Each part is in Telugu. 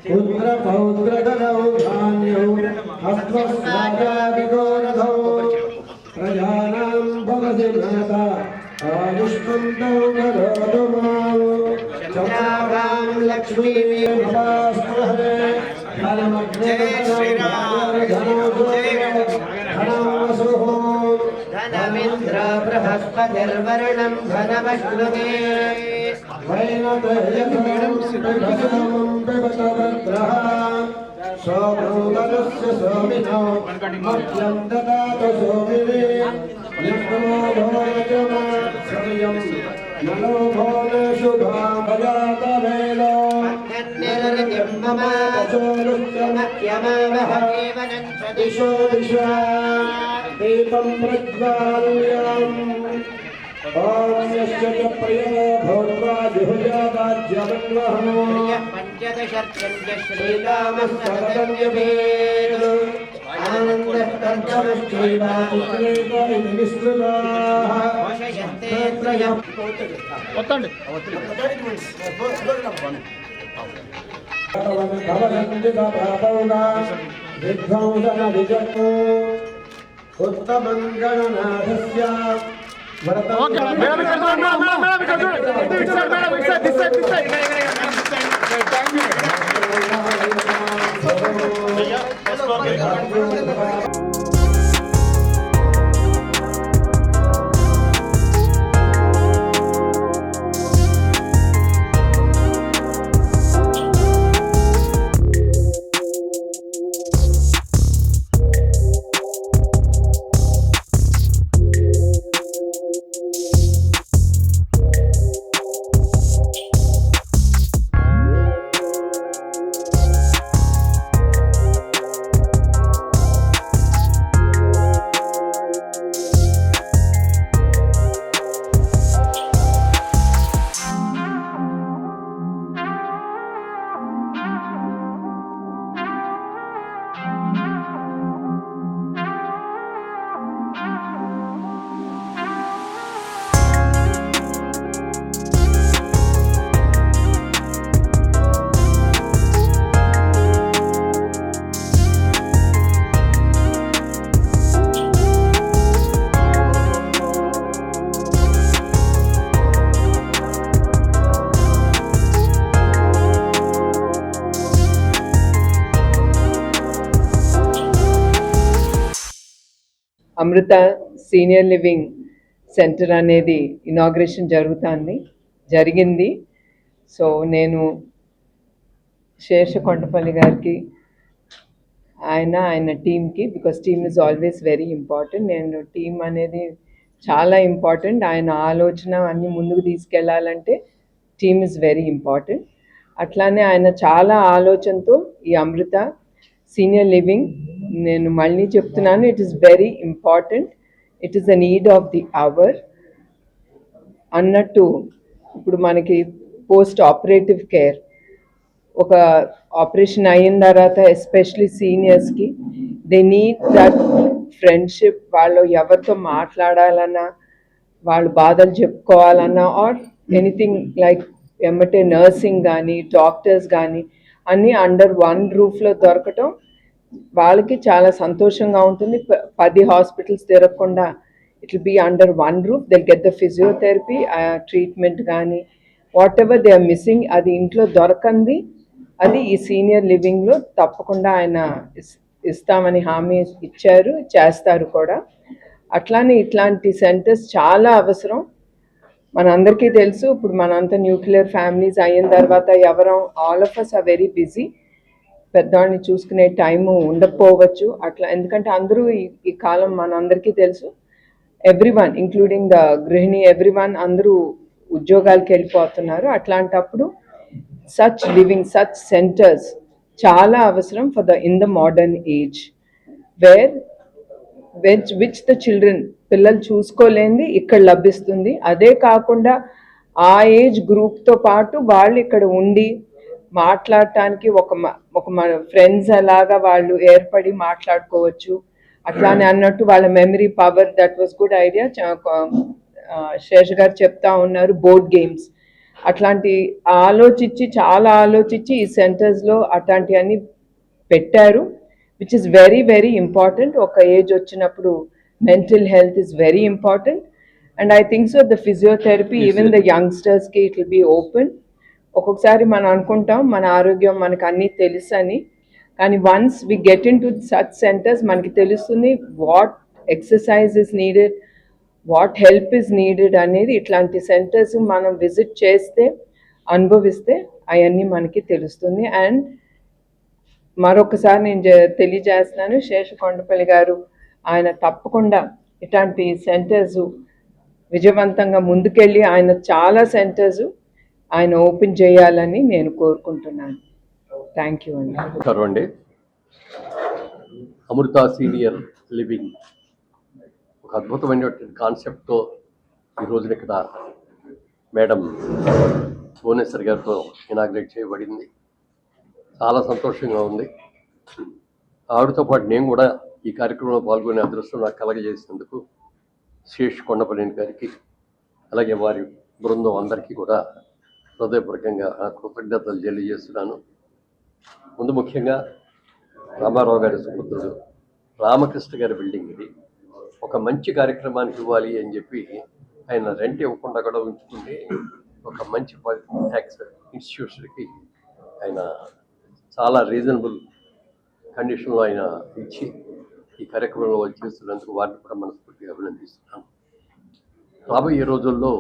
पुत्र पौत्र धनौ धान्यौ हस्वस्वाजाविगोरधौ प्रजानां भवति माता आयुष्मन्तौ करोतु मां चन्द्रागां लक्ष्मीं नमस्ते धनमग्ने धनमिन्द्र बृहस्पतिर्वर्णं धनमश्नुते सोमोदरस्य सोमिनो मह्यं ददातु सोमिने यज्ञोभोजमात्सर्यं नलो भोजशुभां भजातवेलो दिशो दिशा दीपं प्रज्वाल्यम् ॐ यस्य च प्रियो भूत्वा जिहुजादाज्यवन्वहनो पञ्चदशर्चन्द्य श्रीरामः जपेत् आनन्दः कण्ठमश्चैवानिकृतो विस्तृताः वशयन्ते त्रयः विध्वंसनविजयो उत्तमं गणनाथस्य అమృత సీనియర్ లివింగ్ సెంటర్ అనేది ఇనాగ్రేషన్ జరిగింది. సో నేను శేషకొండపల్లి గారికి ఆయన టీమ్కి, because team is always very important. నేను టీమ్ అనేది చాలా ఇంపార్టెంట్. ఆయన ఆలోచన అన్నీ ముందుకు తీసుకెళ్లాలంటే టీమ్ ఈజ్ వెరీ ఇంపార్టెంట్. అట్లానే ఆయన చాలా ఆలోచనతో ఈ అమృత సీనియర్ లివింగ్, నేను మళ్ళీ చెప్తున్నాను, it is very important, it is the need of the hour అన్నట్టు. ఇప్పుడు మనకి పోస్ట్ ఆపరేటివ్ కేర్, ఒక ఆపరేషన్ అయిన తర్వాత ఎస్పెషలీ సీనియర్స్కి దే నీడ్ దట్ ఫ్రెండ్షిప్. వాళ్ళు ఎవరితో మాట్లాడాలన్నా, వాళ్ళు బాధలు చెప్పుకోవాలన్నా, ఆర్ ఎనీథింగ్ లైక్ ఎమ్మటే నర్సింగ్ కానీ డాక్టర్స్ కానీ అన్నీ అండర్ వన్ రూఫ్లో దొరకటం వాళ్ళకి చాలా సంతోషంగా ఉంటుంది. 10 హాస్పిటల్స్ తిరగకుండా it will be under one roof. They'll get the physiotherapy, treatment కానీ whatever they are missing అది ఇంట్లో దొరకంది అది ఈ సీనియర్ లివింగ్లో తప్పకుండా ఆయన ఇస్తామని హామీ ఇచ్చారు, చేస్తారు కూడా. అట్లానే ఇట్లాంటి సెంటర్స్ చాలా అవసరం. మనందరికీ తెలుసు ఇప్పుడు మనంతా న్యూక్లియర్ ఫ్యామిలీస్ అయిన తర్వాత ఎవరం all of us are very busy. పెద్దవాడిని చూసుకునే టైము ఉండకపోవచ్చు అట్లా, ఎందుకంటే అందరూ ఈ కాలం మనందరికీ తెలుసు ఎవ్రీవన్ ఇంక్లూడింగ్ ద గృహిణి ఎవ్రీవన్ అందరూ ఉద్యోగాలకు వెళ్ళిపోతున్నారు. అట్లాంటప్పుడు సచ్ లివింగ్ సచ్ సెంటర్స్ చాలా అవసరం for in the modern age where which the children పిల్లలు చూసుకోలేనిది ఇక్కడ లభిస్తుంది. అదే కాకుండా ఆ ఏజ్ గ్రూప్తో పాటు వాళ్ళు ఇక్కడ ఉండి మాట్లాడటానికి ఒక మన ఫ్రెండ్స్ అలాగా వాళ్ళు ఏర్పడి మాట్లాడుకోవచ్చు. అట్లానే అన్నట్టు వాళ్ళ memory power that was good idea. Shesh garu చెప్తా ఉన్నారు బోర్డ్ గేమ్స్ అట్లాంటి చాలా ఆలోచించి ఈ సెంటర్స్లో అట్లాంటివన్నీ పెట్టారు, which is very very important. ఒక ఏజ్ వచ్చినప్పుడు mental health is very important. And I think so the physiotherapy even the యంగ్స్టర్స్కి ఇట్ విల్ బీ ఓపెన్. ఒక్కొక్కసారి మనం అనుకుంటాం మన ఆరోగ్యం మనకు అన్నీ తెలుసు అని, కానీ once we get into such centres మనకి తెలుస్తుంది what exercise is needed, what help is needed అనేది. ఇట్లాంటి సెంటర్స్ మనం విజిట్ చేస్తే అనుభవిస్తే అవన్నీ మనకి తెలుస్తుంది. అండ్ మరొకసారి నేను తెలియజేస్తున్నాను శేషకొండపల్లి గారు ఆయన తప్పకుండా ఇట్లాంటి సెంటర్స్ విజయవంతంగా ముందుకెళ్ళి ఆయన చాలా సెంటర్స్ ఆయన ఓపెన్ చేయాలని నేను కోరుకుంటున్నాను. థ్యాంక్ యూ అండి. అమృత సీనియర్ లివింగ్ ఒక అద్భుతమైనటువంటి కాన్సెప్ట్తో ఈ రోజున ఇక్కడ మేడం భువనేశ్వర్ గారితో ఇనాగ్రేట్ చేయబడింది. చాలా సంతోషంగా ఉంది. ఆవిడతో పాటు నేను కూడా ఈ కార్యక్రమంలో పాల్గొనే అదృష్టం నాకు కలగజేసినందుకు శేష్ కొండపల్లి గారికి అలాగే వారి బృందం అందరికీ కూడా హృదయపూర్వకంగా కృతజ్ఞతలు తెలియజేస్తున్నాను. ముందు ముఖ్యంగా రామారావు గారి సుపుత్రుడు రామకృష్ణ గారి బిల్డింగ్ ఇది. ఒక మంచి కార్యక్రమానికి ఇవ్వాలి అని చెప్పి ఆయన రెంట్ ఇవ్వకుండా కూడా ఉంచుకుంటే ఒక మంచి ఇన్స్టిట్యూషన్కి ఆయన చాలా రీజనబుల్ కండిషన్లో ఆయన ఇచ్చి ఈ కార్యక్రమంలో చేస్తున్నందుకు వారిని కూడా మనస్ఫూర్తిగా అభినందిస్తున్నాను. రాబోయే రోజుల్లో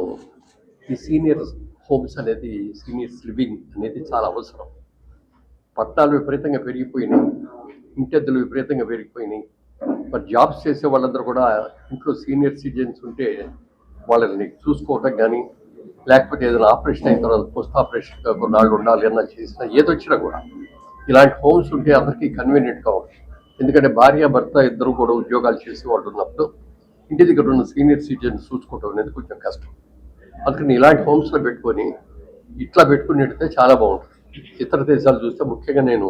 ఈ సీనియర్ హోమ్స్ అనేది సీనియర్స్ లివింగ్ అనేది చాలా అవసరం. పట్టాలు విపరీతంగా పెరిగిపోయినాయి, ఇంటెద్దులు విపరీతంగా పెరిగిపోయినాయి. మరి జాబ్స్ చేసే వాళ్ళందరూ కూడా ఇంట్లో సీనియర్ సిటిజన్స్ ఉంటే వాళ్ళని చూసుకోవటం కానీ లేకపోతే ఏదైనా ఆపరేషన్ అయిన తర్వాత పోస్ట్ ఆపరేషన్ కొన్నాళ్ళు ఉండాలి అన్నా చేసినా ఏదొచ్చినా కూడా ఇలాంటి హోమ్స్ ఉంటే అందరికీ కన్వీనియంట్గా ఉంటుంది. ఎందుకంటే భార్య భర్త ఇద్దరు కూడా ఉద్యోగాలు చేసే వాళ్ళు ఉన్నప్పుడు ఇంటి దగ్గర ఉన్న సీనియర్ సిటిజన్స్ చూసుకోవటం అనేది కొంచెం కష్టం. అందుకని ఇలాంటి హోమ్స్లో పెట్టుకొని ఇట్లా పెట్టుకునేటైతే చాలా బాగుంటుంది. ఇతర దేశాలు చూస్తే ముఖ్యంగా నేను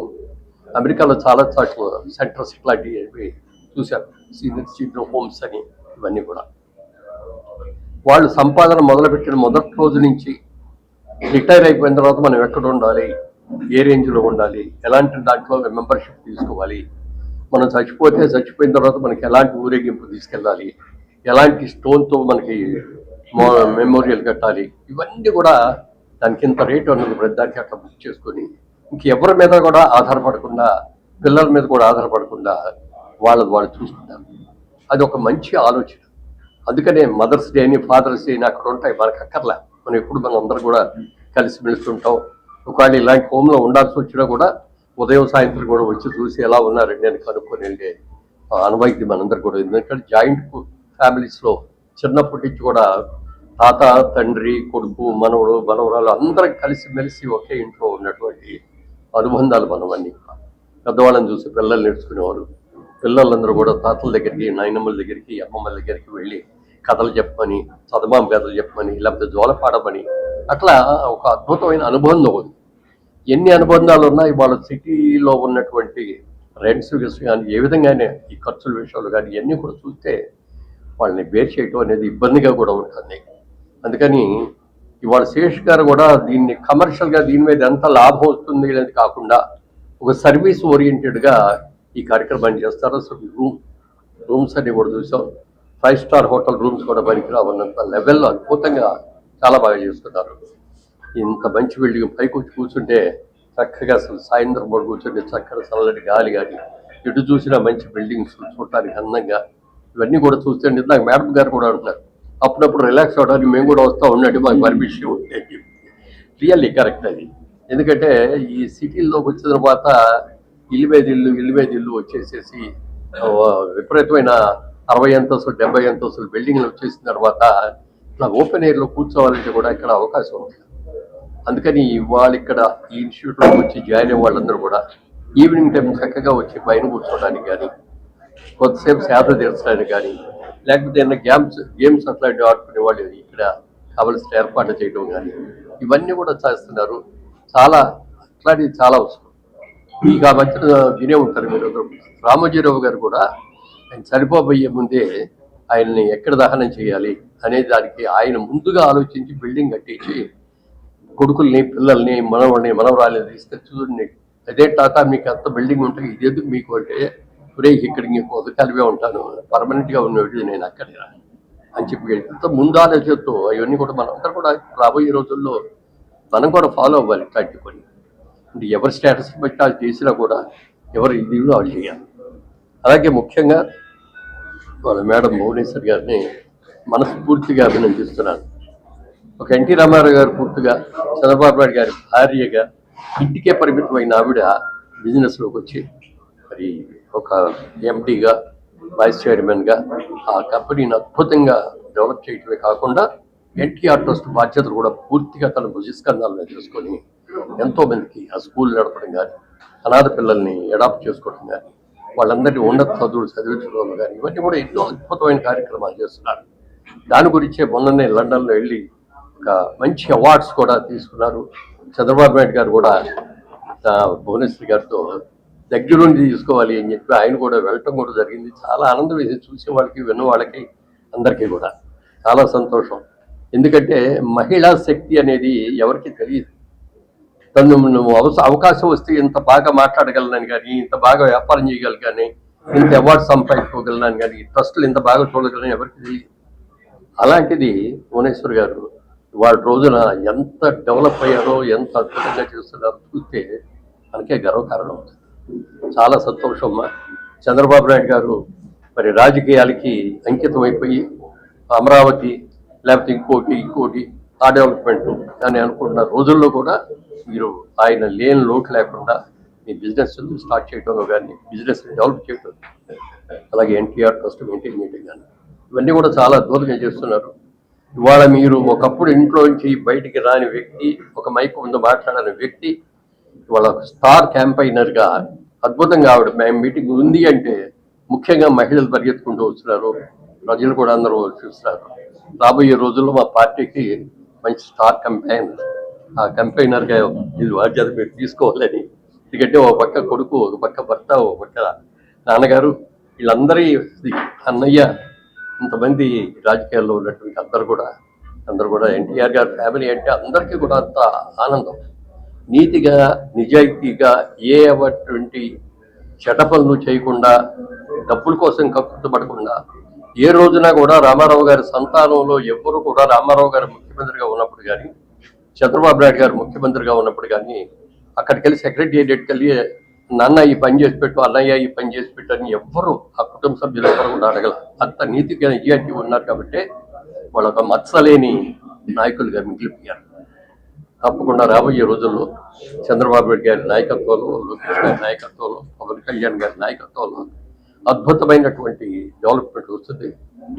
అమెరికాలో చాలా చోట్ల సెంటర్స్ ఇట్లాంటివి చూశాను, సీనియర్ సిటిజన్ హోమ్స్ అని. ఇవన్నీ కూడా వాళ్ళు సంపాదన మొదలుపెట్టిన మొదటి రోజు నుంచి రిటైర్ అయిపోయిన తర్వాత మనం ఎక్కడ ఉండాలి, ఏ రేంజ్లో ఉండాలి, ఎలాంటి దాంట్లో మెంబర్షిప్ తీసుకోవాలి, మనం చచ్చిపోయిన తర్వాత మనకి ఎలాంటి ఊరేగింపు తీసుకెళ్ళాలి, ఎలాంటి స్టోన్తో మనకి మెమోరియల్ కట్టాలి, ఇవన్నీ కూడా దానికి ఇంత రేటు అన్నది ప్రతిదానికి అట్లా బుక్ చేసుకొని ఇంకెవరి మీద కూడా ఆధారపడకుండా పిల్లల మీద కూడా ఆధారపడకుండా వాళ్ళు చూసుకుంటారు. అది ఒక మంచి ఆలోచన. అందుకనే మదర్స్ డే అని ఫాదర్స్ డే అని అక్కడ ఉంటాయి, మనకు అక్కర్లే. మనం ఎప్పుడు మనం అందరూ కూడా కలిసి మెలుస్తుంటాం. ఒకవేళ ఇలాంటి హోమ్లో ఉండాల్సి వచ్చినా కూడా ఉదయం సాయంత్రం కూడా వచ్చి చూసి ఎలా ఉన్నారండి అని కనుక్కొని వెళ్ళే అనుభూతి మనందరూ కూడా. ఎందుకంటే జాయింట్ ఫ్యామిలీస్లో చిన్నప్పటి నుంచి కూడా తాత తండ్రి కొడుకు మనవడు మనవరాలు అందరం కలిసి మెలిసి ఒకే ఇంట్లో ఉన్నటువంటి అనుబంధాలు మనవన్నీ. పెద్దవాళ్ళని చూసి పిల్లలు నేర్చుకునేవారు. పిల్లలందరూ కూడా తాతల దగ్గరికి, నాయనమ్మల దగ్గరికి, అమ్మమ్మల దగ్గరికి వెళ్ళి కథలు చెప్పమని, చదమాం కథలు చెప్పమని, లేకపోతే జోలపాడమని, అట్లా ఒక అద్భుతమైన అనుబంధం ఉంది. ఎన్ని అనుబంధాలు ఉన్నాయి వాళ్ళ సిటీలో ఉన్నటువంటి రెంట్స్ కానీ ఏ విధంగానే ఈ ఖర్చుల విషయాలు కానీ ఇవన్నీ కూడా చూస్తే వాళ్ళని బేర్ చేయటం అనేది ఇబ్బందిగా కూడా ఉంటుంది. అందుకని ఇవాళ శేష్ గారు కూడా దీన్ని కమర్షియల్గా దీని మీద ఎంత లాభం వస్తుంది అనేది కాకుండా ఒక సర్వీస్ ఓరియంటెడ్గా ఈ కార్యక్రమాన్ని చేస్తారు. అసలు రూమ్స్ అన్ని కూడా చూసాం. 5 స్టార్ హోటల్ రూమ్స్ కూడా పనికిరావన్నంత లెవెల్లో అద్భుతంగా చాలా బాగా చేస్తున్నారు. ఇంత మంచి బిల్డింగ్ పైకి వచ్చి కూర్చుంటే చక్కగా అసలు సాయంత్రం పూట కూర్చుంటే చక్కగా చల్లటి గాలి కానీ ఎటు చూసినా మంచి బిల్డింగ్స్ చూడటానికి అందంగా ఇవన్నీ కూడా చూస్తే నాకు మేడం గారు కూడా అంటున్నారు అప్పుడప్పుడు రిలాక్స్ అవ్వడానికి మేము కూడా వస్తూ ఉండండి మాకు పర్మిషన్ ఉంటే. రియల్లీ కరెక్ట్ అది. ఎందుకంటే ఈ సిటీల్లోకి వచ్చిన తర్వాత ఇల్లు మీద ఇల్లు వచ్చేసేసి విపరీతమైన 60 అంతస్తులు 70 అంతస్తులు బిల్డింగ్లు వచ్చేసిన తర్వాత ఇట్లా ఓపెన్ ఎయిర్లో కూర్చోవాలంటే కూడా ఇక్కడ అవకాశం ఉంది. అందుకని వాళ్ళు ఇక్కడ ఈ ఇన్స్టిట్యూట్లో వచ్చి జాయిన్ అయ్యే వాళ్ళందరూ కూడా ఈవినింగ్ టైం చక్కగా వచ్చి పైన కూర్చోవడానికి కానీ కొద్దిసేపు సేద తీర్చడానికి కానీ లేకపోతే ఏదైనా గేమ్స్ అట్లాంటివి ఆడుకునే వాళ్ళు ఇక్కడ కావలసిన ఏర్పాట్లు చేయడం కానీ ఇవన్నీ కూడా చేస్తున్నారు. అట్లాంటివి చాలా అవసరం. మీకు ఆ మధ్యన వినే ఉంటారు మీరు. రామోజీరావు గారు కూడా ఆయన చనిపోబోయే ముందే ఆయన్ని ఎక్కడ దహనం చేయాలి అనే దానికి ఆయన ముందుగా ఆలోచించి బిల్డింగ్ కట్టించి కొడుకుల్ని పిల్లల్ని మనవరాలని తీసుకొచ్చి చూడండి అదే తాత మీకు అంత బిల్డింగ్ ఉంటుంది ఇది ఎందుకు మీకు అంటే ఒరే ఇక్కడికి మీకు ఉదకాలివే ఉంటాను పర్మనెంట్గా ఉన్నది నేను అక్కడ అని చెప్పి ఎంత ముందు ఆలోచనతో అవన్నీ కూడా మనం అందరూ కూడా రాబోయే రోజుల్లో మనం కూడా ఫాలో అవ్వాలి ఇట్లాంటి కొన్ని. అంటే ఎవరి స్టేటస్ బట్టి వాళ్ళు చేసినా కూడా ఎవరు ఇది వాళ్ళు చేయాలి. అలాగే ముఖ్యంగా వాళ్ళ మేడం భువనేశ్వర్ గారిని మనస్ఫూర్తిగా అభినందిస్తున్నాను. ఒక ఎన్టీ రామారావు గారు పూర్తిగా చంద్రబాబు నాయుడు గారి భార్యగా ఇంటికే పరిమితమైన ఆవిడ బిజినెస్లోకి వచ్చి మరి ఒక ఎండీగా వైస్ చైర్మన్గా ఆ కంపెనీని అద్భుతంగా డెవలప్ చేయడమే కాకుండా ఎన్టీఆర్ ట్రస్ట్ బాధ్యతలు కూడా పూర్తిగా తన భుజస్కంధాలను చేసుకొని ఎంతోమందికి ఆ స్కూల్ నడపడం కానీ అనాథ పిల్లల్ని అడాప్ట్ చేసుకోవడం కానీ వాళ్ళందరినీ ఉన్నత చదువులు చదివించడం కానీ ఇవన్నీ కూడా ఎన్నో అద్భుతమైన కార్యక్రమాలు చేస్తున్నారు. దాని గురించే మొన్ననే లండన్లో వెళ్ళి ఒక మంచి అవార్డ్స్ కూడా తీసుకున్నారు. చంద్రబాబు నాయుడు గారు కూడా భువనేశ్వరి గారితో దగ్గరుండి తీసుకోవాలి అని చెప్పి ఆయన కూడా వెళ్ళటం కూడా జరిగింది. చాలా ఆనందం వేసి చూసే వాళ్ళకి విన్న వాళ్ళకి అందరికీ కూడా చాలా సంతోషం. ఎందుకంటే మహిళా శక్తి అనేది ఎవరికి తెలియదు. తను అవకాశం వస్తే ఇంత బాగా మాట్లాడగలనని కానీ ఇంత బాగా వ్యాపారం చేయగలను కానీ ఇంత అవార్డు సంపాదించుకోగలనని కానీ ట్రస్టులు ఇంత బాగా చూడగలని ఎవరికి తెలియదు. అలాంటిది భువనేశ్వర్ గారు వాళ్ళ రోజున ఎంత డెవలప్ అయ్యారో ఎంత అద్భుతంగా చేస్తున్నారో చూస్తే మనకే గర్వకారణం అవుతుంది. చాలా సంతోషం. చంద్రబాబు నాయుడు గారు మరి రాజకీయాలకి అంకితం అయిపోయి అమరావతి లేకపోతే ఇంకోటి ఆ డెవలప్మెంట్ అని అనుకుంటున్న రోజుల్లో కూడా మీరు ఆయన లేని లోటు లేకుండా మీ బిజినెస్ స్టార్ట్ చేయడంలో కానీ బిజినెస్ డెవలప్ చేయడం అలాగే ఎన్టీఆర్ ట్రస్ట్ మెయింటైన్ చేయడం కానీ ఇవన్నీ కూడా చాలా అద్భుతంగా చేస్తున్నారు. ఇవాళ మీరు ఒకప్పుడు ఇంట్లోంచి బయటికి రాని వ్యక్తి ఒక మైక్ ముందు మాట్లాడని వ్యక్తి ఇవాళ స్టార్ క్యాంపైనర్గా అద్భుతంగా ఆవిడ మేము మీటింగ్ ఉంది అంటే ముఖ్యంగా మహిళలు పరిగెత్తుకుంటూ వస్తున్నారు. ప్రజలు కూడా అందరూ చూస్తున్నారు. రాబోయే రోజుల్లో మా పార్టీకి మంచి స్టార్ ఆ కంపైనర్గా ఇది బాధ్యత మీరు తీసుకోవాలని. ఎందుకంటే ఒక పక్క కొడుకు ఒక పక్క భర్త ఒక పక్క నాన్నగారు వీళ్ళందరి అన్నయ్య ఇంతమంది రాజకీయాల్లో ఉన్నటువంటి అందరూ కూడా ఎన్టీఆర్ గారి ఫ్యామిలీ అంటే అందరికీ కూడా అంత ఆనందం. నీతిగా నిజాయితీగా అటువంటి చెడ్డ పనులు చేయకుండా డబ్బుల కోసం కక్కుతుపడకుండా ఏ రోజున కూడా రామారావు గారి సంతానంలో ఎవ్వరూ కూడా రామారావు గారు ముఖ్యమంత్రిగా ఉన్నప్పుడు కానీ చంద్రబాబు నాయుడు గారు ముఖ్యమంత్రిగా ఉన్నప్పుడు కానీ అక్కడికి వెళ్ళి సెక్రటేరియట్కి వెళ్ళి నాన్న ఈ పని చేసి పెట్టు అన్నయ్య ఈ పని చేసి పెట్టు అని ఎవ్వరూ ఆ కుటుంబ సభ్యులు ఎవరు కూడా అడగల. అంత నీతిగా నిజాయితీ ఉన్నారు కాబట్టి వాళ్ళు ఒక మత్సలేని నాయకులుగా మిగిలిపోయారు. తప్పకుండా రాబోయే రోజుల్లో చంద్రబాబు నాయుడు గారి నాయకత్వంలో లోకేష్ గారి నాయకత్వంలో పవన్ కళ్యాణ్ గారి నాయకత్వంలో అద్భుతమైనటువంటి డెవలప్మెంట్ వస్తుంది.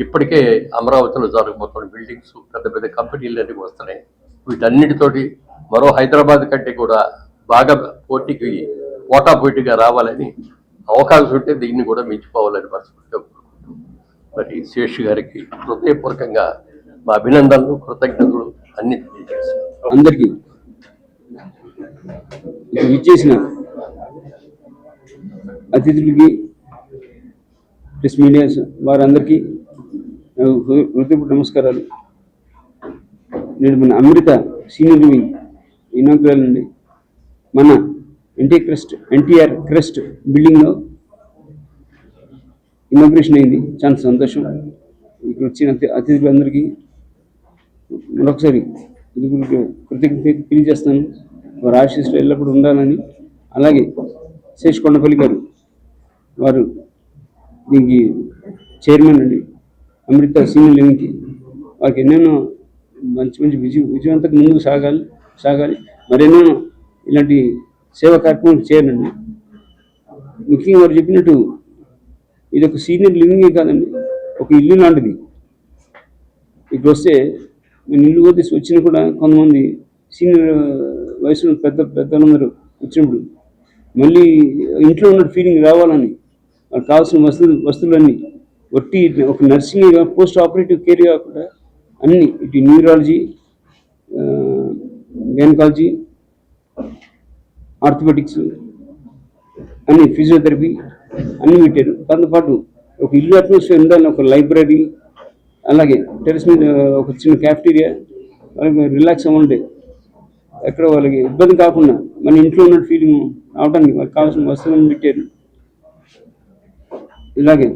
ఇప్పటికే అమరావతిలో జరగబోతున్న బిల్డింగ్స్ పెద్ద పెద్ద కంపెనీలు అన్నీ వస్తున్నాయి. వీటన్నిటితోటి మరో హైదరాబాద్ కంటే కూడా బాగా పోటీగా రావాలని అవకాశం ఉంటే దీన్ని కూడా మించిపోవాలని మనస్ఫూర్తిగా కోరుకుంటున్నాం. మరి శేష్ గారికి హృదయపూర్వకంగా మా అభినందనలు కృతజ్ఞతలు అన్ని తెలియజేస్తున్నాం. అందరికీ విచ్చేసిన అతిథులకి ప్రెస్ మీడియా వారందరికీ హృదయపూర్వక నమస్కారాలు. నేను మన అమృత సీనియర్ లివింగ్ ఇనాగ్రల్ నుండి మన ఎన్టీఆర్ క్రెస్ట్ బిల్డింగ్లో ఇనాగ్రేషన్ అయింది. చాలా సంతోషం. ఇక్కడ వచ్చిన అతిథులందరికీ మరొకసారి కృతజ్ఞత తెలియజేస్తాను. వారి ఆశీస్సులు ఎల్లప్పుడూ ఉండాలని. అలాగే శేష్ కొండపల్లి గారు, వారు దీనికి చైర్మన్ అండి, అమృత సీనియర్ లివింగ్కి. వారికి ఎన్నెన్నో మంచి మంచి విజయవంతంగా ముందుకు సాగాలి. మరెన్నో ఇలాంటి సేవా కార్యక్రమాలు చేయాలండి. ముఖ్యంగా వారు చెప్పినట్టు ఇది ఒక సీనియర్ లివింగే కాదండి, ఒక ఇల్లు లాంటిది. ఇక్కడ వస్తే నేను ఇల్లు వదిలేసి వచ్చినా కూడా కొంతమంది సీనియర్ వయసులో పెద్దలందరూ వచ్చినప్పుడు మళ్ళీ ఇంట్లో ఉన్న ఫీలింగ్ రావాలని వాళ్ళకి కావాల్సిన వస్తువులన్నీ ఒట్టి ఒక నర్సింగ్ పోస్ట్ ఆపరేటివ్ కేర్ కాకుండా అన్ని ఇటు న్యూరాలజీ, గైనకాలజీ, ఆర్థోపెటిక్స్, అన్ని ఫిజియోథెరపీ అన్నీ పెట్టారు. దాంతోపాటు ఒక ఇల్లు అట్మాస్ఫియర్ ఉండాలని ఒక లైబ్రరీ, అలాగే టెరెస్ మీద ఒక చిన్న క్యాఫ్టీరియా, వాళ్ళకి రిలాక్స్ అవ్వండి, ఎక్కడ వాళ్ళకి ఇబ్బంది కాకుండా మన ఇంట్లో ఉన్న ఫీలింగ్ అవడానికి వాళ్ళకి కావాల్సిన వస్తువులను పెట్టారు. ఇలాగే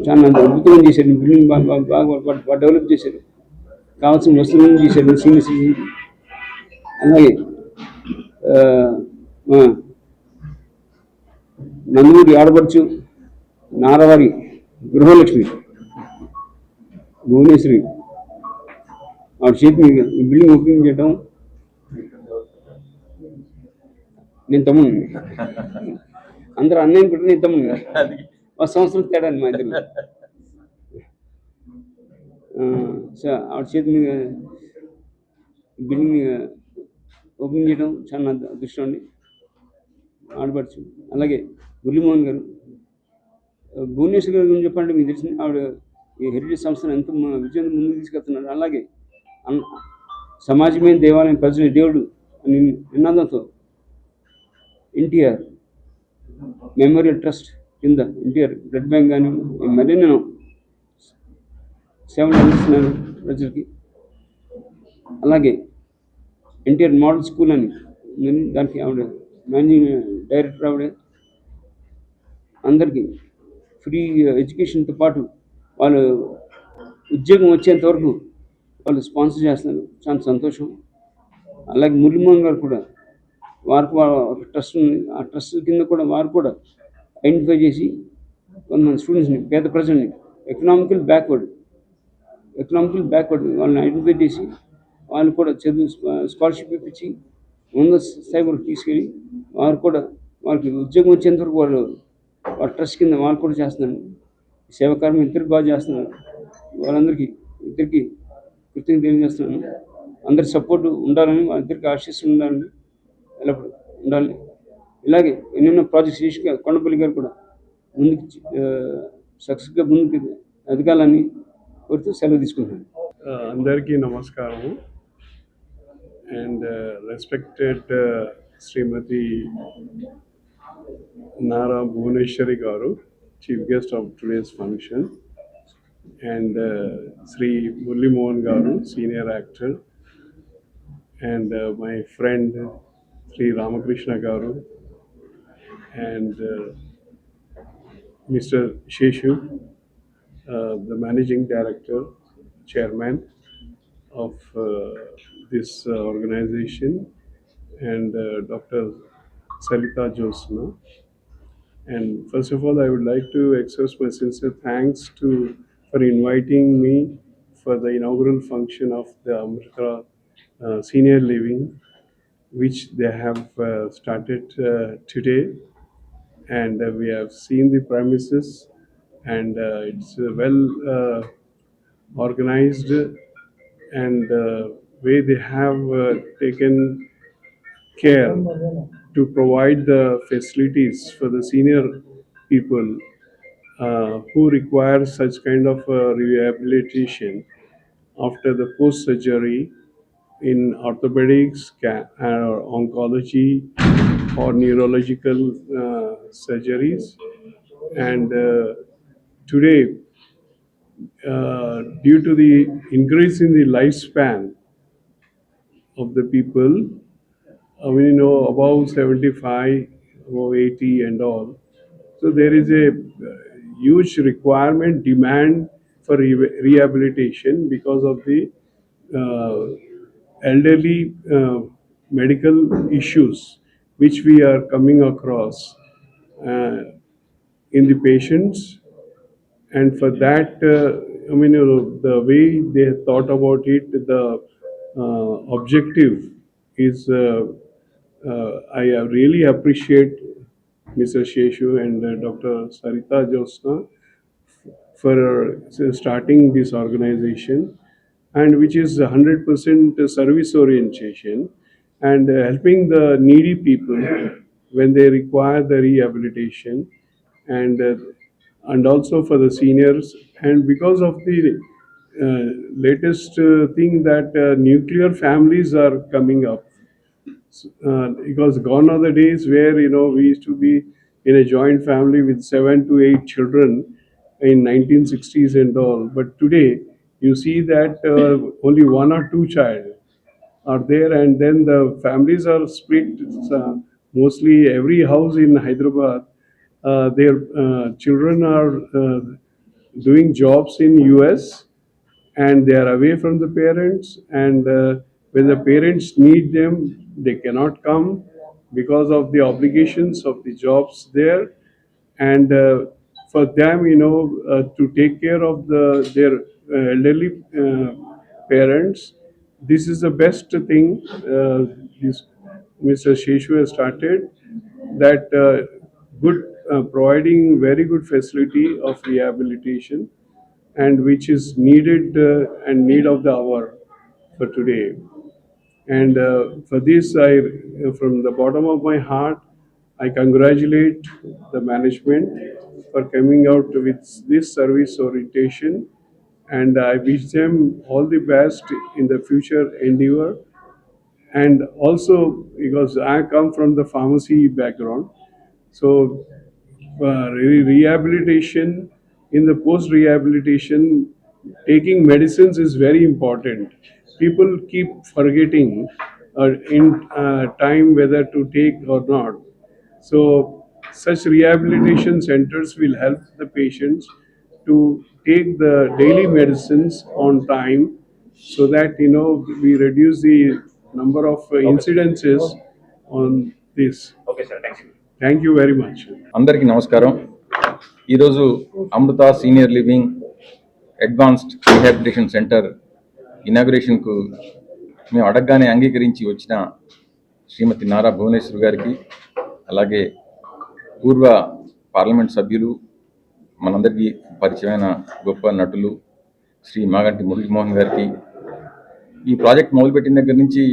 చాలా అద్భుతంగా చేశారు. బిల్డింగ్ బాగా డెవలప్ చేశారు. కావాల్సిన వస్తువులను చేశారు సీనియర్ సిటిజన్. అలాగే నందమూరి ఆడపడుచు నారవారి గృహలక్ష్మి భువనేశ్వరి ఆవిడ చేతి మీద ఈ బిల్డింగ్ ఓపెనింగ్ చేయడం నేను తమ్ముడు. అందరూ అన్నయ్య పెట్టి నేను తమ్ముడు. ఒక సంవత్సరం తేడా మా ఇద్దరు. ఆవిడ చేతి మీద బిల్డింగ్ ఓపెనింగ్ చేయడం చాలా అదృష్టం అండి. ఆడపడుచు. అలాగే మురళీమోహన్ గారు, భువనేశ్వర్ గారి గురించి చెప్పాలంటే మీకు తెలిసింది, ఆవిడ ఈ హెరిటేజ్ సంస్థను ఎంతో విజయం ముందుకు తీసుకెళ్తున్నారు. అలాగే సమాజమే దేవాలయం, ప్రజలు దేవుడు అని నినాదంతో ఎన్టీఆర్ మెమోరియల్ ట్రస్ట్ కింద ఎన్టీఆర్ బ్లడ్ బ్యాంక్ కానీ మరెన్నో సేవలు అందిస్తున్నారు ప్రజలకి. అలాగే ఎన్టీఆర్ మోడల్ స్కూల్ అని దానికి ఆవిడ మేనేజింగ్ డైరెక్టర్. ఆవిడ అందరికీ ఫ్రీ ఎడ్యుకేషన్తో పాటు వాళ్ళు ఉద్యోగం వచ్చేంత వరకు వాళ్ళు స్పాన్సర్ చేస్తున్నారు. చాలా సంతోషం. అలాగే మురళీమోహన్ గారు కూడా వారికి ట్రస్ట్ ఉంది. ఆ ట్రస్ట్ కింద కూడా వారు కూడా ఐడెంటిఫై చేసి కొంతమంది స్టూడెంట్స్ని, పేద ప్రజల్ని, ఎకనామికల్ బ్యాక్వర్డ్ వాళ్ళని ఐడెంటిఫై చేసి వాళ్ళు కూడా చదువు స్కాలర్షిప్ ఇప్పించి ముందు స్థాయి వరకు తీసుకెళ్ళి వారు కూడా వాళ్ళకి ఉద్యోగం వచ్చేంత వరకు వాళ్ళ ట్రస్ట్ కింద వాళ్ళు కూడా చేస్తున్నారు. సేవకార్యం ఇద్దరికి బాగా చేస్తున్నారు. వాళ్ళందరికీ ఇద్దరికి కృతజ్ఞత తెలియజేస్తున్నాను. అందరి సపోర్టు ఉండాలని, వాళ్ళిద్దరికి ఆశీస్సులు ఉండాలని, ఎల్లప్పుడు ఉండాలి. ఇలాగే ఎన్నెన్నో ప్రాజెక్ట్స్ చేసి కొండపల్లి గారు కూడా ముందుకు సక్సెస్గా ముందుకు ఎదగాలని కోరుతూ సెలవు తీసుకుంటున్నాను. అందరికీ నమస్కారము. And respected Shrimati Nara Bhuvaneshwari Garu, Chief Guest of today's function, and Sri Murli Mohan Garu, Senior Actor, and my friend Sri Ramakrishna Garu, and Mr. Sheshu, the Managing Director, Chairman of this organization, and Dr. Salita Josna. And first of all, I would like to express my sincere thanks for inviting me for the inaugural function of the Amrita Senior Living, which they have started today. And we have seen the premises, and it's well organized, and way they have taken care to provide the facilities for the senior people who require such kind of rehabilitation after the post-surgery in orthopedics, oncology, or neurological surgeries. And today, due to the increase in the lifespan of the people, we know above 75, above 80 and all. So there is a huge requirement, demand for rehabilitation because of the elderly medical issues which we are coming across in the patients. And for that, the way they thought about it, the objective is, I really appreciate Mr. Sheshu and Dr. Sarita Josna for starting this organization, and which is 100% service orientation and helping the needy people when they require the rehabilitation, and also for the seniors. And because of the latest thing that nuclear families are coming up, because gone are the days where we used to be in a joint family with 7 to 8 children in 1960s and all. But today you see that only 1 or 2 child are there, and then the families are split. Mostly every house in Hyderabad, their children are doing jobs in US, and they are away from the parents, and when the parents need them, they cannot come because of the obligations of the jobs there. And for them, to take care of their elderly parents, this is the best thing this Mr. Sheshu has started, that good providing very good facility of rehabilitation, and which is needed and need of the hour for today. And for this, from the bottom of my heart, I congratulate the management for coming out with this service orientation, and I wish them all the best in the future endeavor. And also, because I come from the pharmacy background, so rehabilitation, in the post rehabilitation, taking medicines is very important. People keep forgetting in time whether to take or not. So such rehabilitation centers will help the patients to take the daily medicines on time, so that we reduce the number of incidences on this. Okay, sir. Thank you. Thank you very much. అందరికీ నమస్కారం. ఈరోజు Amrita senior living advanced rehabilitation centre ఇనాగ్రేషన్కు మేము అడగగానే అంగీకరించి వచ్చిన శ్రీమతి నారా భువనేశ్వర్ గారికి, అలాగే పూర్వ పార్లమెంట్ సభ్యులు, మనందరికీ పరిచయమైన గొప్ప నటులు శ్రీ మాగంటి మురళీమోహన్ గారికి, ఈ ప్రాజెక్ట్ మొదలుపెట్టిన దగ్గర నుంచి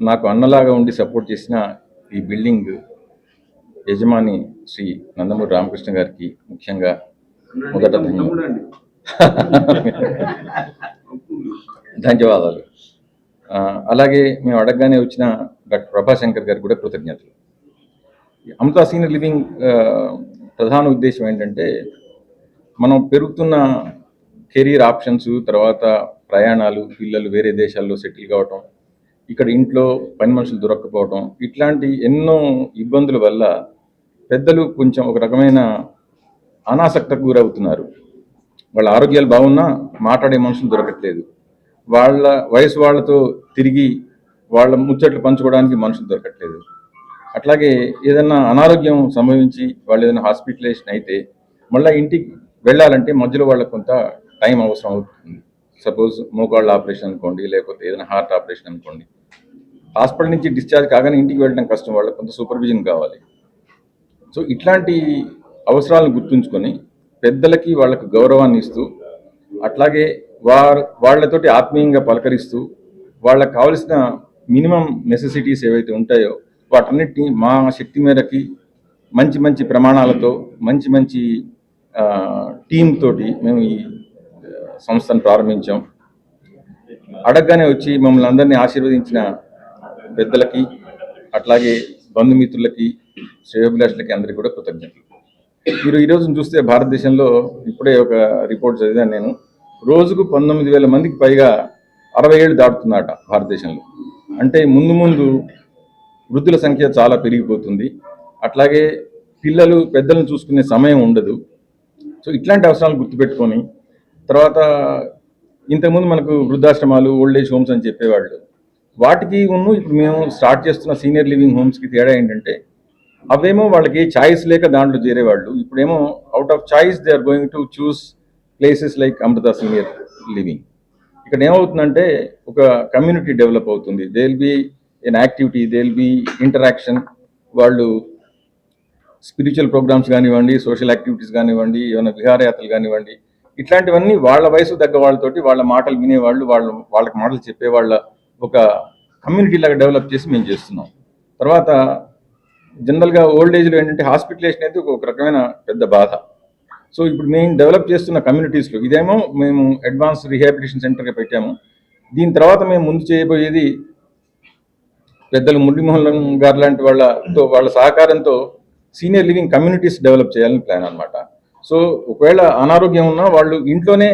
నాకు అన్నలాగా ఉండి సపోర్ట్ చేసిన ఈ బిల్డింగ్ యజమాని శ్రీ నందమూరి రామకృష్ణ గారికి ముఖ్యంగా మొదట ధన్యవాదాలు. అలాగే మేము అడగగానే వచ్చిన డాక్టర్ ప్రభాశంకర్ గారికి కూడా కృతజ్ఞతలు. అమృత సీనియర్ లివింగ్ ప్రధాన ఉద్దేశం ఏంటంటే, మనం పెరుగుతున్న కెరీర్ ఆప్షన్స్, తర్వాత ప్రయాణాలు, పిల్లలు వేరే దేశాల్లో సెటిల్ కావటం, ఇక్కడ ఇంట్లో పని మనుషులు దొరక్కపోవటం, ఇట్లాంటి ఎన్నో ఇబ్బందుల వల్ల పెద్దలు కొంచెం ఒక రకమైన అనాసక్తకు గురవుతున్నారు. వాళ్ళ ఆరోగ్యాలు బాగున్నా మాట్లాడే మనుషులు దొరకట్లేదు, వాళ్ళ వయసు వాళ్ళతో తిరిగి వాళ్ళ ముచ్చట్లు పంచుకోవడానికి మనుషులు దొరకట్లేదు. అట్లాగే ఏదైనా అనారోగ్యం సంభవించి వాళ్ళు ఏదైనా హాస్పిటలైజేషన్ అయితే మళ్ళీ ఇంటికి వెళ్ళాలంటే మధ్యలో వాళ్ళకు కొంత టైం అవసరం అవుతుంది. సపోజ్ మోకాళ్ళ ఆపరేషన్ అనుకోండి, లేకపోతే ఏదైనా హార్ట్ ఆపరేషన్ అనుకోండి, హాస్పిటల్ నుంచి డిశ్చార్జ్ కాగానే ఇంటికి వెళ్ళడం కష్టం, వాళ్ళకి కొంత సూపర్విజన్ కావాలి. సో ఇట్లాంటి అవసరాలను గుర్తుంచుకొని పెద్దలకి వాళ్ళకు గౌరవాన్ని ఇస్తూ, అట్లాగే వాళ్ళతోటి ఆత్మీయంగా పలకరిస్తూ, వాళ్ళకి కావలసిన మినిమం నెసెసిటీస్ ఏవైతే ఉంటాయో వాటన్నిటిని మా శక్తి మేరకి మంచి మంచి ప్రమాణాలతో, మంచి మంచి టీమ్ తోటి మేము ఈ సంస్థను ప్రారంభించాం. అడగగానే వచ్చి మమ్మల్ని అందరినీ ఆశీర్వదించిన పెద్దలకి, అట్లాగే బంధుమిత్రులకి, శ్రేయోభిలాషులకి అందరికీ కూడా కృతజ్ఞతలు. మీరు ఈరోజు చూస్తే భారతదేశంలో ఇప్పుడే ఒక రిపోర్ట్ చదివాను నేను, రోజుకు 19,000 మందికి పైగా 60 ఏళ్ళు దాటుతుందట భారతదేశంలో. అంటే ముందు ముందు వృద్ధుల సంఖ్య చాలా పెరిగిపోతుంది. అట్లాగే పిల్లలు పెద్దలను చూసుకునే సమయం ఉండదు. సో ఇట్లాంటి అవసరాలు గుర్తుపెట్టుకొని తర్వాత ఇంతకుముందు మనకు వృద్ధాశ్రమాలు ఓల్డ్ ఏజ్ హోమ్స్ అని చెప్పేవాళ్ళు, వాటికి ఇప్పుడు మేము స్టార్ట్ చేస్తున్న సీనియర్ లివింగ్ హోమ్స్కి తేడా ఏంటంటే అవేమో వాళ్ళకి చాయిస్ లేక దాంట్లో చేరేవాళ్ళు, ఇప్పుడేమో out of choice they are going to choose places like Amrita senior living. ఇక్కడ ఏమవుతుందంటే ఒక కమ్యూనిటీ డెవలప్ అవుతుంది, they will be an activity, they will be interaction. వాళ్ళు స్పిరిచువల్ ప్రోగ్రామ్స్ కానివ్వండి, సోషల్ యాక్టివిటీస్ కానివ్వండి, ఏమైనా విహారయాత్రలు కానివ్వండి, ఇట్లాంటివన్నీ వాళ్ళ వయసు తగ్గ వాళ్ళతోటి వాళ్ళ మాటలు వినేవాళ్ళు, వాళ్ళకి మాటలు చెప్పేవాళ్ళ ఒక కమ్యూనిటీ లాగా డెవలప్ చేసి మేము చేస్తున్నాం. తర్వాత జనరల్గా ఓల్డ్ ఏజ్లో ఏంటంటే హాస్పిటలేషన్ అనేది ఒక రకమైన పెద్ద బాధ. సో ఇప్పుడు మేము డెవలప్ చేస్తున్న కమ్యూనిటీస్లో ఇదేమో మేము అడ్వాన్స్ రీహాబిలిటేషన్ సెంటర్గా పెట్టాము. దీని తర్వాత మేము ముందు చేయబోయేది పెద్దలు మురళీమోహన్ గారు లాంటి వాళ్ళ సహకారంతో సీనియర్ లివింగ్ కమ్యూనిటీస్ డెవలప్ చేయాలని ప్లాన్ అనమాట. సో ఒకవేళ అనారోగ్యం ఉన్నా వాళ్ళు ఇంట్లోనే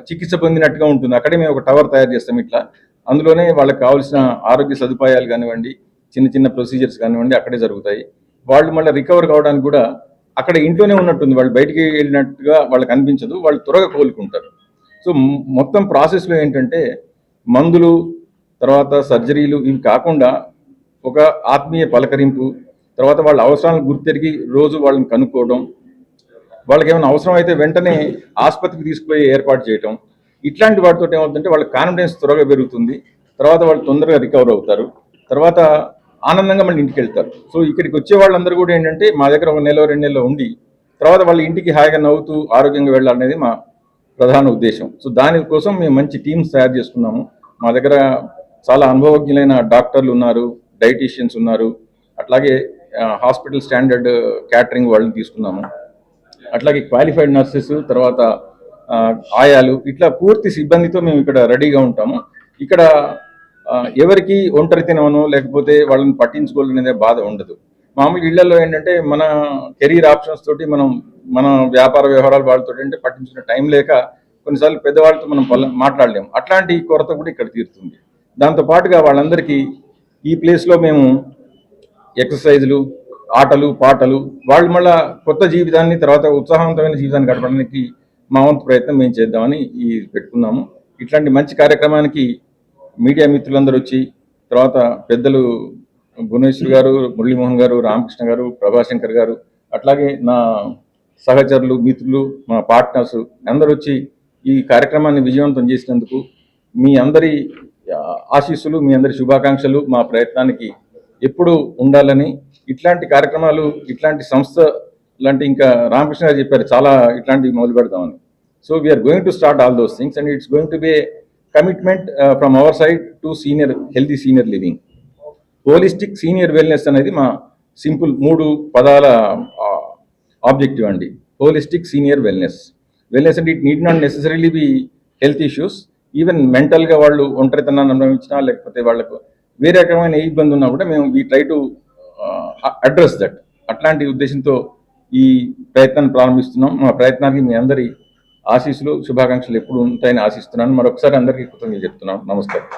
చికిత్స పొందినట్టుగా ఉంటుంది. అక్కడే మేము ఒక టవర్ తయారు చేస్తాం ఇట్లా, అందులోనే వాళ్ళకి కావాల్సిన ఆరోగ్య సదుపాయాలు కానివ్వండి, చిన్న చిన్న ప్రొసీజర్స్ కానివ్వండి అక్కడే జరుగుతాయి. వాళ్ళు మళ్ళీ రికవర్ కావడానికి కూడా అక్కడ ఇంట్లోనే ఉన్నట్టుంది, వాళ్ళు బయటికి వెళ్ళినట్టుగా వాళ్ళకి అనిపించదు, వాళ్ళు త్వరగా కోలుకుంటారు. సో మొత్తం ప్రాసెస్లో ఏంటంటే మందులు తర్వాత సర్జరీలు ఇవి కాకుండా ఒక ఆత్మీయ పలకరింపు, తర్వాత వాళ్ళ అవసరాలను గుర్తెరిగి రోజు వాళ్ళని కనుక్కోవడం, వాళ్ళకి ఏమైనా అవసరం అయితే వెంటనే ఆసుపత్రికి తీసుకుపోయి ఏర్పాటు చేయటం, ఇట్లాంటి వాటితో ఏమవుతుందంటే వాళ్ళ కాన్ఫిడెన్స్ త్వరగా పెరుగుతుంది, తర్వాత వాళ్ళు తొందరగా రికవర్ అవుతారు, తర్వాత ఆనందంగా మళ్ళీ ఇంటికి వెళ్తారు. సో ఇక్కడికి వచ్చే వాళ్ళందరూ కూడా ఏంటంటే మా దగ్గర 1 నెల 2 నెలలు ఉండి తర్వాత వాళ్ళ ఇంటికి హాయిగా నవ్వుతూ ఆరోగ్యంగా వెళ్ళాలనేది మా ప్రధాన ఉద్దేశం. సో దానికోసం మేము మంచి టీమ్స్ తయారు చేసుకున్నాము. మా దగ్గర చాలా అనుభవజ్ఞులైన డాక్టర్లు ఉన్నారు, డైటీషియన్స్ ఉన్నారు, అట్లాగే హాస్పిటల్ స్టాండర్డ్ క్యాటరింగ్ వాళ్ళని తీసుకున్నాము, అట్లాగే క్వాలిఫైడ్ నర్సెస్, తర్వాత ఆయాలు, ఇట్లా పూర్తి సిబ్బందితో మేము ఇక్కడ రెడీగా ఉంటాము. ఇక్కడ ఎవరికి ఒంటరితనమనో లేకపోతే వాళ్ళని పట్టించుకోవాలనేదే బాధ ఉండదు. మామూలు ఇళ్లలో ఏంటంటే మన కెరీర్ ఆప్షన్స్ తోటి మన వ్యాపార వ్యవహారాలు వాళ్ళతో అంటే పట్టించుకునే టైం లేక కొన్నిసార్లు పెద్దవాళ్ళతో మనం మాట్లాడలేము. అట్లాంటి కొరత కూడా ఇక్కడ తీరుతుంది. దాంతోపాటుగా వాళ్ళందరికీ ఈ ప్లేస్లో మేము ఎక్సర్సైజులు, ఆటలు, పాటలు, వాళ్ళు మళ్ళా కొత్త జీవితాన్ని తర్వాత ఉత్సాహవంతమైన జీవితాన్ని గడపడానికి మా వంతు ప్రయత్నం మేము చేద్దామని పెట్టుకున్నాము. ఇట్లాంటి మంచి కార్యక్రమానికి మీడియా మిత్రులందరూ వచ్చి, తర్వాత పెద్దలు భువనేశ్వర్ గారు, మురళీమోహన్ గారు, రామకృష్ణ గారు, ప్రభాశంకర్ గారు, అట్లాగే నా సహచరులు, మిత్రులు, మా పార్ట్నర్స్ అందరూ వచ్చి ఈ కార్యక్రమాన్ని విజయవంతం చేసినందుకు మీ అందరి ఆశీస్సులు, మీ అందరి శుభాకాంక్షలు మా ప్రయత్నానికి ఎప్పుడు ఉండాలని, ఇట్లాంటి కార్యక్రమాలు, ఇట్లాంటి సంస్థ లాంటి ఇంకా రామకృష్ణ గారు చెప్పారు చాలా ఇట్లాంటివి మొదలు పెడతామని. So we're going to start all those things and it's going to be commitment from our side to healthy senior living. Holistic senior wellness అనేది మా సింపుల్ 3 పదాల ఆబ్జెక్టివ్ అండి. హోలిస్టిక్ సీనియర్ వెల్నెస్ అంటే it need not necessarily be health issues, even మెంటల్గా వాళ్ళు ఒంటరితనాన్ని అనుభవించినా లేకపోతే వాళ్ళకు వేరే రకమైన ఏ ఇబ్బంది ఉన్నా కూడా మేము we try to address that. అట్లాంటి ఉద్దేశంతో ఈ ప్రయత్నాన్ని ప్రారంభిస్తున్నాం. మా ప్రయత్నానికి మీ అందరి ఆశీస్సులు, శుభాకాంక్షలు ఎప్పుడు ఉంటాయని ఆశిస్తున్నాను. మరొకసారి అందరికీ కృతజ్ఞతలు చెప్తున్నాను. నమస్కారం.